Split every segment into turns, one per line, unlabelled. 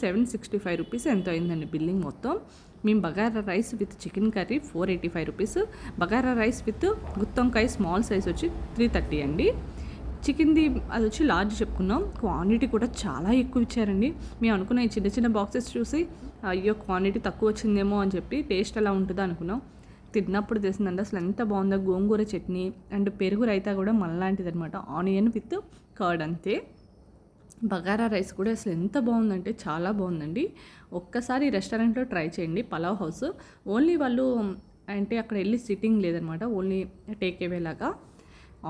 765 rupees ఎంతో అయిందండి billing మొత్తం. మేము bagara rice with chicken curry 485 rupees, bagara rice with గుత్తొంకాయ స్మాల్ సైజ్ వచ్చి 330 అండి. చికెన్ది అది వచ్చి లార్జ్ చెప్పుకున్నాం. క్వాంటిటీ కూడా చాలా ఎక్కువ ఇచ్చారండి. మేము అనుకున్న ఈ చిన్న చిన్న బాక్సెస్ చూసి అయ్యో క్వాంటిటీ తక్కువ వచ్చిందేమో అని చెప్పి టేస్ట్ ఎలా ఉంటుందో అనుకున్నాం. తిన్నప్పుడు తెలిసిందండి అసలు ఎంత బాగుందో. గోంగూర చట్నీ అండ్ పెరుగు రైతా కూడా మనలాంటిది అనమాట. ఆనియన్ విత్ కర్డ్ అంతే. బగారా రైస్ కూడా అసలు ఎంత బాగుందంటే చాలా బాగుందండి. ఒక్కసారి రెస్టారెంట్లో ట్రై చేయండి. పలావ్ హౌస్ ఓన్లీ వాళ్ళు అంటే అక్కడ వెళ్ళి సిట్టింగ్ లేదనమాట, ఓన్లీ టేక్ అవే లాగా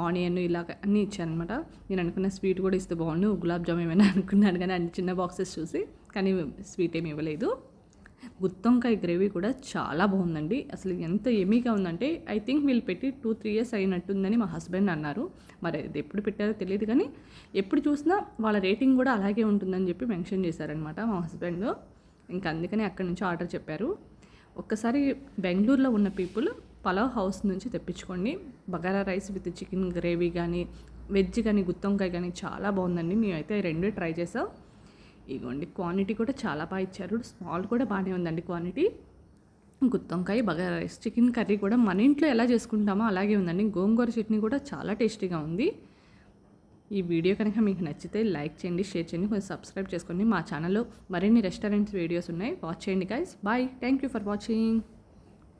ఆనియన్ ఇలాగ అన్నీ ఇచ్చారనమాట. నేను అనుకున్న స్వీట్ కూడా ఇస్తే బాగుండు, గులాబ్ జామ్ ఏమైనా అనుకున్నాను కానీ అన్ని చిన్న బాక్సెస్ చూసి, కానీ స్వీట్ ఏమి ఇవ్వలేదు. గుత్తొంకాయ గ్రేవీ కూడా చాలా బాగుందండి. అసలు ఎంత ఎమీగా ఉందంటే ఐ థింక్ వీళ్ళు పెట్టి 2-3 ఇయర్స్ అయినట్టుందని మా హస్బెండ్ అన్నారు. మరి అది ఎప్పుడు పెట్టారో తెలియదు కానీ ఎప్పుడు చూసినా వాళ్ళ రేటింగ్ కూడా అలాగే ఉంటుందని చెప్పి మెన్షన్ చేశారనమాట మా హస్బెండ్. ఇంకా అందుకని అక్కడి నుంచి ఆర్డర్ చెప్పారు. ఒక్కసారి బెంగళూరులో ఉన్న పీపుల్ పలావ్ హౌస్ నుంచి తెప్పించుకోండి. Bagara rice with chicken gravy కానీ వెజ్ కానీ గుత్తొంకాయ కానీ చాలా బాగుందండి. మేమైతే రెండు ట్రై చేసాం. ఇగోండి క్వాంటిటీ కూడా చాలా బాగా ఇచ్చారు. స్మాల్ కూడా బాగానే ఉందండి క్వాంటిటీ. గుత్తొంకాయ బగారా రైస్ చికెన్ కర్రీ కూడా మన ఇంట్లో ఎలా చేసుకుంటామో అలాగే ఉందండి. గోంగూర చట్నీ కూడా చాలా టేస్టీగా ఉంది. ఈ వీడియో కనుక మీకు నచ్చితే లైక్ చేయండి, షేర్ చేయండి, కొంచెం సబ్స్క్రైబ్ చేసుకోండి. మా ఛానల్లో మరిన్ని రెస్టారెంట్స్ వీడియోస్ ఉన్నాయి, వాచ్ చేయండి guys. Bye, thank you for watching.